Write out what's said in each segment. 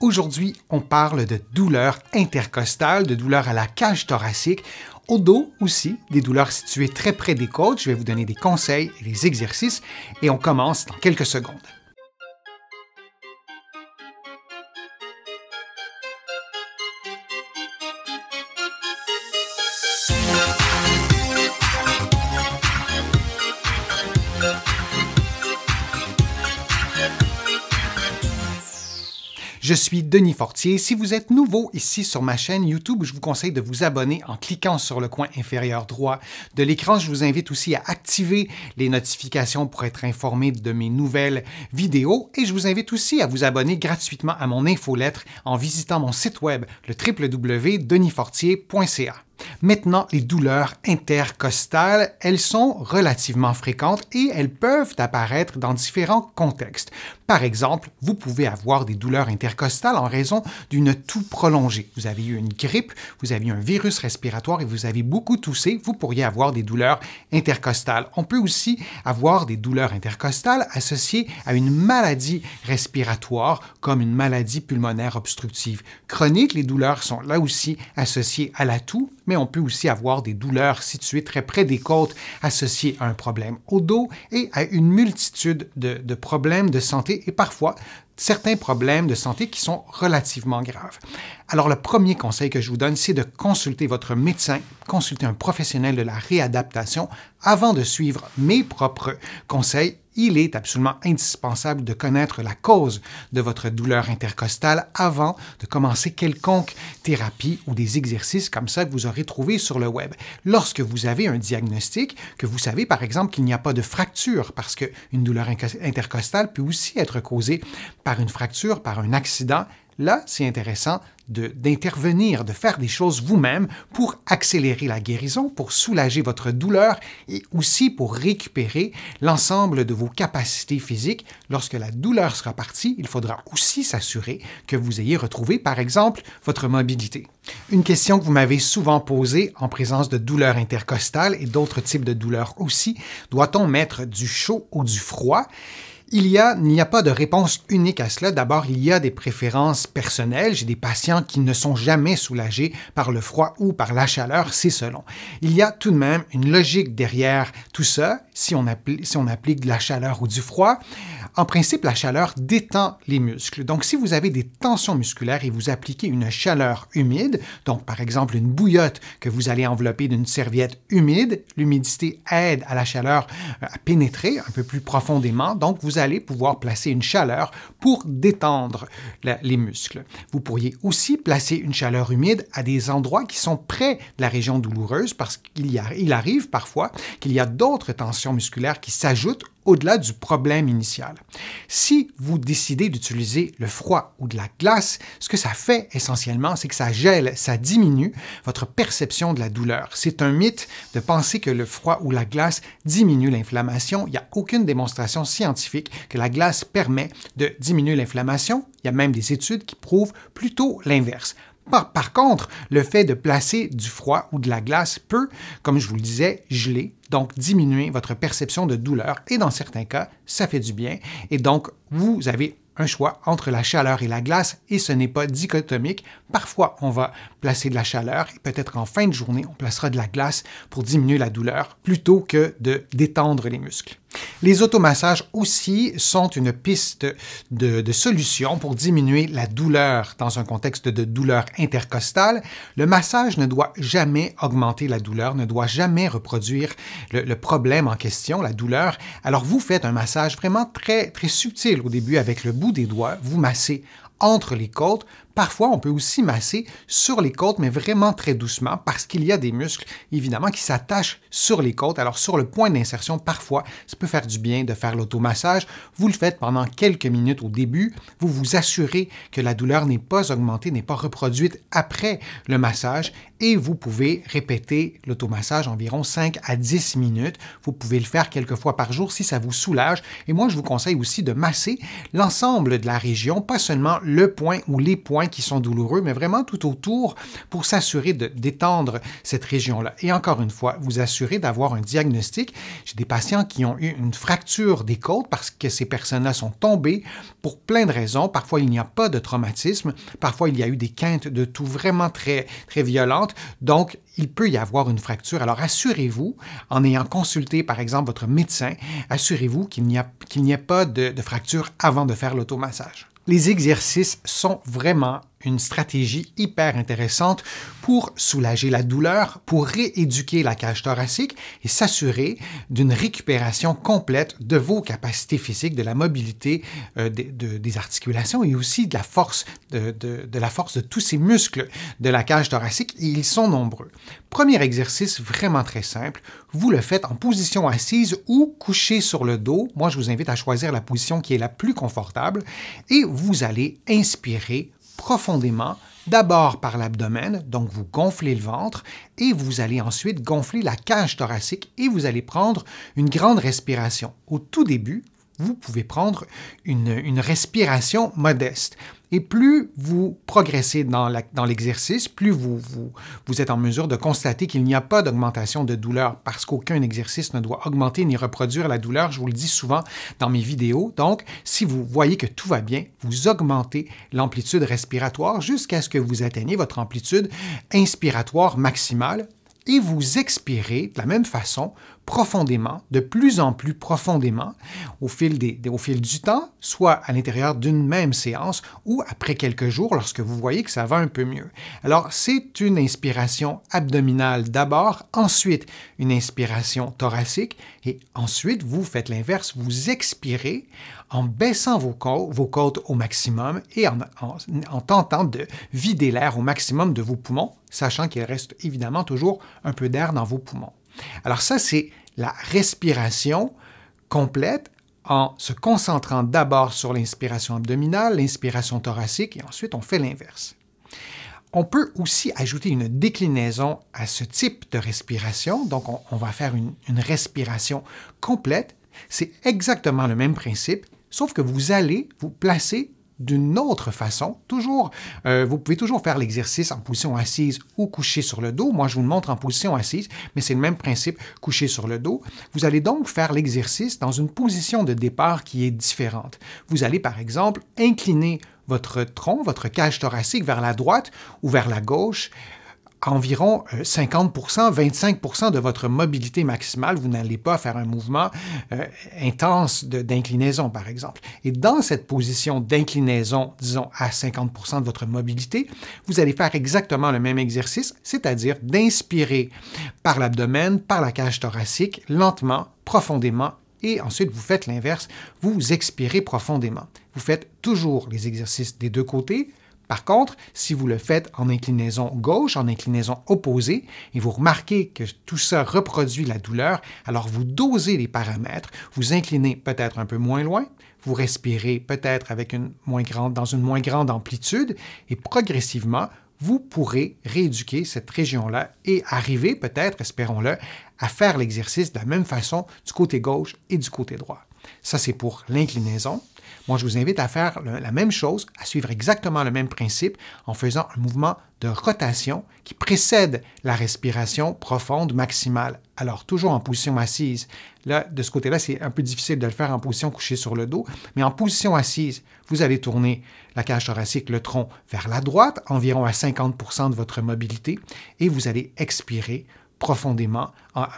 Aujourd'hui, on parle de douleurs intercostales, de douleurs à la cage thoracique, au dos aussi, des douleurs situées très près des côtes. Je vais vous donner des conseils et des exercices et on commence dans quelques secondes. Je suis Denis Fortier. Si vous êtes nouveau ici sur ma chaîne YouTube, je vous conseille de vous abonner en cliquant sur le coin inférieur droit de l'écran. Je vous invite aussi à activer les notifications pour être informé de mes nouvelles vidéos et je vous invite aussi à vous abonner gratuitement à mon infolettre en visitant mon site web, le www.denisfortier.ca. Maintenant, les douleurs intercostales, elles sont relativement fréquentes et elles peuvent apparaître dans différents contextes. Par exemple, vous pouvez avoir des douleurs intercostales en raison d'une toux prolongée. Vous avez eu une grippe, vous avez eu un virus respiratoire et vous avez beaucoup toussé, vous pourriez avoir des douleurs intercostales. On peut aussi avoir des douleurs intercostales associées à une maladie respiratoire comme une maladie pulmonaire obstructive chronique. Les douleurs sont là aussi associées à la toux, mais on peut aussi avoir des douleurs situées très près des côtes associées à un problème au dos et à une multitude de problèmes de santé et parfois certains problèmes de santé qui sont relativement graves. Alors, le premier conseil que je vous donne, c'est de consulter votre médecin, consulter un professionnel de la réadaptation avant de suivre mes propres conseils. Il est absolument indispensable de connaître la cause de votre douleur intercostale avant de commencer quelconque thérapie ou des exercices comme ça que vous aurez trouvé sur le web. Lorsque vous avez un diagnostic, que vous savez par exemple qu'il n'y a pas de fracture, parce qu'une douleur intercostale peut aussi être causée par une fracture, par un accident, là, c'est intéressant d'intervenir, de faire des choses vous-même pour accélérer la guérison, pour soulager votre douleur et aussi pour récupérer l'ensemble de vos capacités physiques. Lorsque la douleur sera partie, il faudra aussi s'assurer que vous ayez retrouvé, par exemple, votre mobilité. Une question que vous m'avez souvent posée en présence de douleurs intercostales et d'autres types de douleurs aussi, doit-on mettre du chaud ou du froid? Il n'y a pas de réponse unique à cela. D'abord, il y a des préférences personnelles. J'ai des patients qui ne sont jamais soulagés par le froid ou par la chaleur, c'est selon. Il y a tout de même une logique derrière tout ça, si on applique de la chaleur ou du froid. En principe, la chaleur détend les muscles. Donc, si vous avez des tensions musculaires et vous appliquez une chaleur humide, donc par exemple une bouillotte que vous allez envelopper d'une serviette humide, l'humidité aide à la chaleur à pénétrer un peu plus profondément. Donc, vous allez pouvoir placer une chaleur pour détendre les muscles. Vous pourriez aussi placer une chaleur humide à des endroits qui sont près de la région douloureuse parce qu'il arrive parfois qu'il y a d'autres tensions musculaires qui s'ajoutent au-delà du problème initial. Si vous décidez d'utiliser le froid ou de la glace, ce que ça fait essentiellement, c'est que ça gèle, ça diminue votre perception de la douleur. C'est un mythe de penser que le froid ou la glace diminue l'inflammation. Il n'y a aucune démonstration scientifique que la glace permet de diminuer l'inflammation. Il y a même des études qui prouvent plutôt l'inverse. Par contre, le fait de placer du froid ou de la glace peut, comme je vous le disais, geler, donc diminuer votre perception de douleur et dans certains cas, ça fait du bien et donc vous avez un choix entre la chaleur et la glace et ce n'est pas dichotomique. Parfois, on va placer de la chaleur et peut-être en fin de journée, on placera de la glace pour diminuer la douleur plutôt que de détendre les muscles. Les automassages aussi sont une piste de solution pour diminuer la douleur dans un contexte de douleur intercostale. Le massage ne doit jamais augmenter la douleur, ne doit jamais reproduire le problème en question, la douleur. Alors vous faites un massage vraiment très, très subtil au début avec le bout des doigts, vous massez entre les côtes. Parfois, on peut aussi masser sur les côtes, mais vraiment très doucement parce qu'il y a des muscles, évidemment, qui s'attachent sur les côtes. Alors, sur le point d'insertion, parfois, ça peut faire du bien de faire l'automassage. Vous le faites pendant quelques minutes au début. Vous vous assurez que la douleur n'est pas augmentée, n'est pas reproduite après le massage et vous pouvez répéter l'automassage environ 5 à 10 minutes. Vous pouvez le faire quelques fois par jour si ça vous soulage. Et moi, je vous conseille aussi de masser l'ensemble de la région, pas seulement le point ou les points qui sont douloureux, mais vraiment tout autour pour s'assurer de détendre cette région-là. Et encore une fois, vous assurer d'avoir un diagnostic. J'ai des patients qui ont eu une fracture des côtes parce que ces personnes-là sont tombées pour plein de raisons. Parfois, il n'y a pas de traumatisme. Parfois, il y a eu des quintes de toux vraiment très, très violentes. Donc, il peut y avoir une fracture. Alors, assurez-vous, en ayant consulté, par exemple, votre médecin, assurez-vous qu'il n'y ait pas de fracture avant de faire l'automassage. Les exercices sont vraiment une stratégie hyper intéressante pour soulager la douleur, pour rééduquer la cage thoracique et s'assurer d'une récupération complète de vos capacités physiques, de la mobilité des articulations et aussi de la force de tous ces muscles de la cage thoracique. Et ils sont nombreux. Premier exercice vraiment très simple, vous le faites en position assise ou couché sur le dos. Moi, je vous invite à choisir la position qui est la plus confortable et vous allez inspirer profondément, d'abord par l'abdomen, donc vous gonflez le ventre, et vous allez ensuite gonfler la cage thoracique et vous allez prendre une grande respiration. Au tout début, vous pouvez prendre une respiration modeste. Et plus vous progressez dans l'exercice, plus vous êtes en mesure de constater qu'il n'y a pas d'augmentation de douleur parce qu'aucun exercice ne doit augmenter ni reproduire la douleur. Je vous le dis souvent dans mes vidéos. Donc, si vous voyez que tout va bien, vous augmentez l'amplitude respiratoire jusqu'à ce que vous atteigniez votre amplitude inspiratoire maximale et vous expirez de la même façon, profondément, de plus en plus profondément, au fil du temps, soit à l'intérieur d'une même séance ou après quelques jours lorsque vous voyez que ça va un peu mieux. Alors, c'est une inspiration abdominale d'abord, ensuite une inspiration thoracique et ensuite vous faites l'inverse, vous expirez en baissant vos côtes au maximum et en tentant de vider l'air au maximum de vos poumons, sachant qu'il reste évidemment toujours un peu d'air dans vos poumons. Alors ça, c'est la respiration complète en se concentrant d'abord sur l'inspiration abdominale, l'inspiration thoracique et ensuite on fait l'inverse. On peut aussi ajouter une déclinaison à ce type de respiration, donc on va faire une respiration complète. C'est exactement le même principe, sauf que vous allez vous placer d'une autre façon. Vous pouvez toujours faire l'exercice en position assise ou couché sur le dos. Moi, je vous le montre en position assise, mais c'est le même principe couché sur le dos. Vous allez donc faire l'exercice dans une position de départ qui est différente. Vous allez, par exemple, incliner votre tronc, votre cage thoracique vers la droite ou vers la gauche, environ 50%, 25% de votre mobilité maximale. Vous n'allez pas faire un mouvement intense d'inclinaison, par exemple. Et dans cette position d'inclinaison, disons à 50% de votre mobilité, vous allez faire exactement le même exercice, c'est-à-dire d'inspirer par l'abdomen, par la cage thoracique, lentement, profondément, et ensuite vous faites l'inverse, vous expirez profondément. Vous faites toujours les exercices des deux côtés. Par contre, si vous le faites en inclinaison gauche, en inclinaison opposée, et vous remarquez que tout ça reproduit la douleur, alors vous dosez les paramètres, vous inclinez peut-être un peu moins loin, vous respirez peut-être dans une moins grande amplitude, et progressivement, vous pourrez rééduquer cette région-là et arriver peut-être, espérons-le, à faire l'exercice de la même façon du côté gauche et du côté droit. Ça, c'est pour l'inclinaison. Moi, je vous invite à faire la même chose, à suivre exactement le même principe en faisant un mouvement de rotation qui précède la respiration profonde maximale. Alors, toujours en position assise. Là, de ce côté-là, c'est un peu difficile de le faire en position couchée sur le dos, mais en position assise, vous allez tourner la cage thoracique, le tronc vers la droite, environ à 50% de votre mobilité, et vous allez expirer profondément.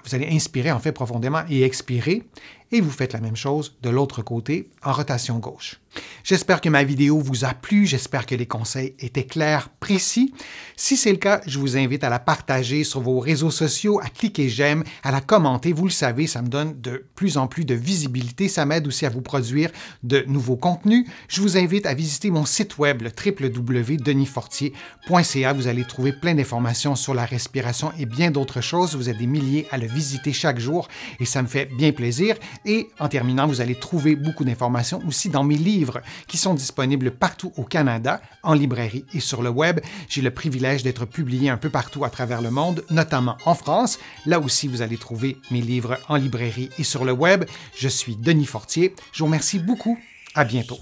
Vous allez inspirer en fait profondément et expirer, et vous faites la même chose de l'autre côté en rotation gauche. J'espère que ma vidéo vous a plu, j'espère que les conseils étaient clairs, précis. Si c'est le cas, je vous invite à la partager sur vos réseaux sociaux, à cliquer j'aime, à la commenter. Vous le savez, ça me donne de plus en plus de visibilité, ça m'aide aussi à vous produire de nouveaux contenus. Je vous invite à visiter mon site web, le www.denisfortier.ca. Vous allez trouver plein d'informations sur la respiration et bien d'autres choses. Vous êtes des milliers à le visiter chaque jour et ça me fait bien plaisir. Et en terminant, vous allez trouver beaucoup d'informations aussi dans mes livres qui sont disponibles partout au Canada, en librairie et sur le web. J'ai le privilège d'être publié un peu partout à travers le monde, notamment en France. Là aussi, vous allez trouver mes livres en librairie et sur le web. Je suis Denis Fortier. Je vous remercie beaucoup. À bientôt.